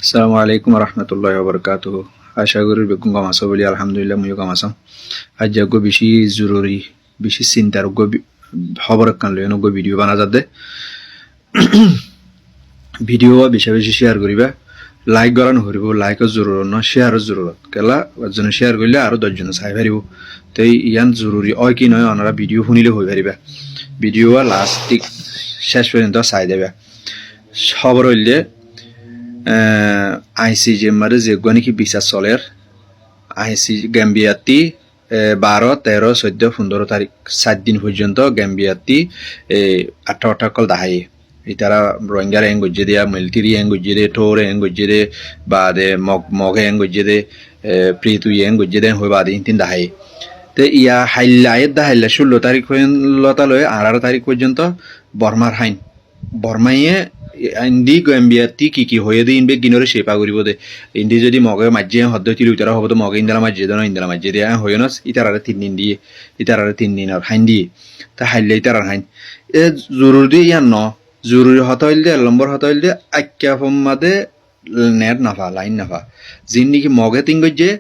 আসসালামু আলাইকুম রহমতুল্লাহি ওয়া বারাকাতুহু। আশা করি বেগুন কাম আছো বলি আলহামদুলিল্লাহ ময়ও কাম আছো। আজ যাগো বেশি জরুরি বেশি চিন্তার খবর কান লই নগো ভিডিও বানা যাতে ভিডিও বেশি বেশি শেয়ার করিবা। লাইক করা নহরিব, লাইকৰ জরুরত ন শেয়াৰৰ জরুরত কেলা একজনে শেয়ার করলে আরো 10 জনে চাই পারিব। তাই ইয়ান জরুরি হয় কি নয় ওনারা ভিডিও শুনিলে হই পারিবা। ভিডিও লাস্ট শেষ পর্যন্ত চাই দেবা। খবর হইলে আইসিজে মারে যে নাকি বিচার চলের আইসি গ্যাম্বিয়াতি 12, 13, 14, 15 তারিখ 7 দিন পর্যন্ত গ্যাম্বিয়াতি 18 কল দাহাই ইতারা রোহিঙ্গার এং গজ্জে দিয়া মিলিটারি এং গজ্জে দে টোর এং গজ্জে দে বাদে মগ এং গজ্জে দে প্রিতু এং গজ্জে দে হই বাদে তিন দাহাই তে ইয়া হাইলায়ের দাহাইলা 16 তারিখ লতা লয় 18 তারিখ পর্যন্ত বর্মার হাইন বর্মাইয়ে ইন্দি গেম্বিয়াতি কি হয়ে দে ইনবে গিনরে শেপা করিব দে ইন্দি যদি মগে মাজ্জে হদ্দ তিল উতারা হবো তো মগে ইন্দালা মাজ্জে দন ইন্দালা মাজ্জে দিয়া হয়ে নস ইতারারে 3 দিন দিয়ে ইতারারে 3 দিন আর হাইন দিয়ে তা হাইলে ইতারার হাইন এ জরুরি ইয়ান ন জরুরি হত হইলে নম্বর হত হইলে আক্কা ফম্মাদে নেট নাফা লাইন নাফা জিন নিকি মগে তিঙ্গজে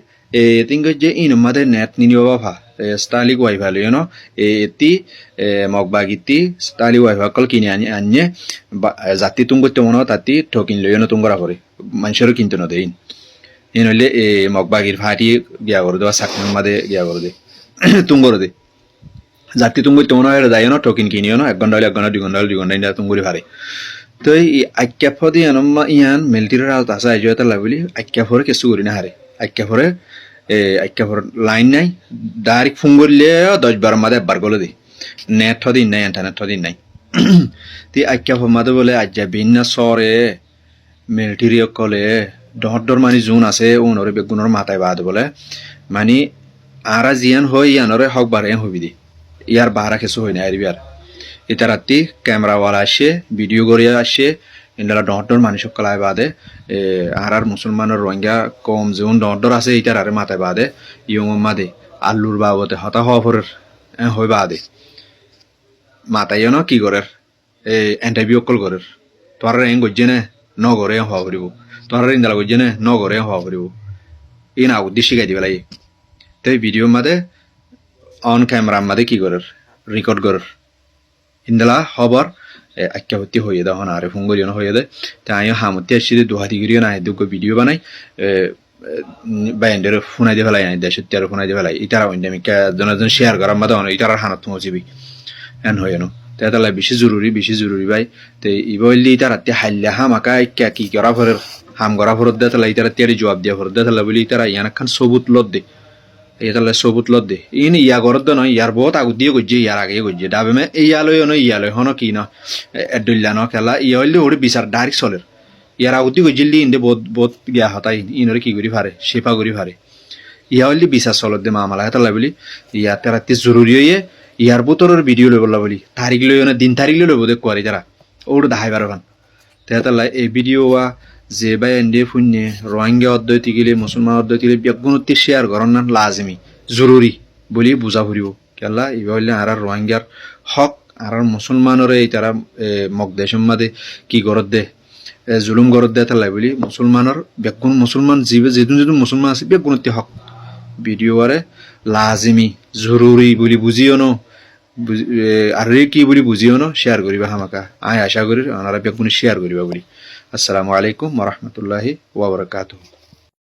তিঙ্গজে ইন মাদে নেট নিনিও বাফা স্টালিক ওয়াইফা লইনো এতি মগবাগিতি স্টালি ওয়াইফা কল কিনে আনিয়ে জাতি তুঙ্গতে মনো তাতি ঠকিন লইনো তুঙ্গরা করে মানুষেরও কিন্তু ন দেইন ইন হইলে মগবাগির ফাটি গিয়া করে দেওয়া সাকনের মাদে গিয়া করে দে তুঙ্গর দে জাতি তুঙ্গতে মনো এর দাইনো ঠকিন কিনিও না 1 ঘন্টা হলে 1 ঘন্টা 2 ঘন্টা হলে 2 ঘন্টা ইন্দা তুঙ্গরি ফারে তো এই আক্কাফদি আনম্মা ইয়ান মিলিটারির আওতা আছে আইজতা লাবলি আক্কাফরে কিছু করি না হারে আক্কাফরে আক্কাফর লাইন নাই ডাইরেক্ট ফোন করলে 10-12 মাদে একবার গলে দি নেট দিন নাই ইন্টারনেট দিন নাই তি আক্কাফর মাদে বলে আজ্জা বিন্না সরে মিলিটারি কলে ডর মানে জোন আছে ওনরে বেগুনের মাথায় বাদ বলে মানে আরা জিয়ান হই ইয়ানরে হক বারে হবি দি ইয়ার বাহারা কিছু হই না আর বিয়ার এটা রাত্রি ক্যামেরাওয়ালা আসে ভিডিও করিয়া আসে ইন্দালা ডর মানুষ কলায় বাদে আর মুসলমানের রোহিঙ্গা কম যেমন ডর আছে ইটার আরে মাথায় বাদে ইয়ং মাদে আল্লুর বাবতে হতা হওয়া ফরের হই বাদে মাথায় ন কি করের ইন্টারভিউ কল করের তোর এং গজ্জে নে ন করে হওয়া ফুরিব তোর ইন্দালা গজ্জে নে ন করে হওয়া ফুরিব ই না উদ্দেশ্য শিখাই দিবে লাগে তাই ভিডিও মাদে অন ক্যামেরা মাদে কি করের রেকর্ড করের ইন্দালা খবর আক্কাহতি হয়ে দেয় হন আরে ফুঙ্গরিয়ন হয়ে দেয় তাই হামতি আসছি দুহাতি গিরিও না দুগো ভিডিও বানাই বাইন্ডের ফোনাই দিয়ে ফেলাই নাই দেশের তেরো ফোনাই দিয়ে ফেলাই ইতারা অন্যামিকা জন শেয়ার করার মাদে অনেক ইতারার হানত পৌঁছিবি এন হয়ে নো তাহলে বেশি জরুরি ভাই তো ইবলি ইতারাতে হাইল্লা হামাকা কি করা ফরের হাম করা ফরত দেয় তাহলে ইতারা তেরি জবাব দিয়া ফরত দেয় তাহলে বলি ইতারা ইয়ান খান সবুত লত দে তাহলে সবুত লত দে ইন ইয়া গরদ নয় ইয়ার বহুত আগু দিয়ে গজ্জে ইয়ার আগে গজ্জে ডাবে মে ইয়ালয় হন কি ন এডুল্লা ন খেলা ইয়া হইলে ওরে বিচার ডাইরেক্ট চলের ইয়ার আগুতি গজ্জিলি ইন্দে বহুত গিয়া হতাই ইনরে কি করি ফারে শেফা করি ফারে ইয়া হইলে বিচার চলত দে মামালা তাহলে বলি ইয়া তেরাতে জরুরি হয়ে ইয়ার বোতরের ভিডিও লই বললা বলি তারিখ লই না দিন তারিখ লই লব দে কোয়ারি যারা ওর দাহাই বারবান তাহলে এই ভিডিও যে বাই এন্ডে ফুন্নে রোহিঙ্গা অধ্যয়তি গেলে মুসলমান অধ্যয়তি গেলে বেগুনতি শেয়ার করার না লাজমি জরুরি বলি বুঝা ফুরিব কেলা ইবা আর রোহিঙ্গার হক আর মুসলমানের এই তারা মগদেশম মাদে কি গরত দে জুলুম গরত দে তালাই বলি মুসলমানের বেগুন মুসলমান জীবে যেদিন মুসলমান আছে বেগুনতি হক ভিডিও আরে লাজমি জরুরি বলি বুঝিও ন আর কি বলি বুঝিও ন শেয়ার করিবা হামাকা আয় আশা করি ওনারা বেগুন শেয়ার করিবা বলি আসসালামু আলাইকুম ওয়া রাহমাতুল্লাহি ওয়া বারাকাতুহু।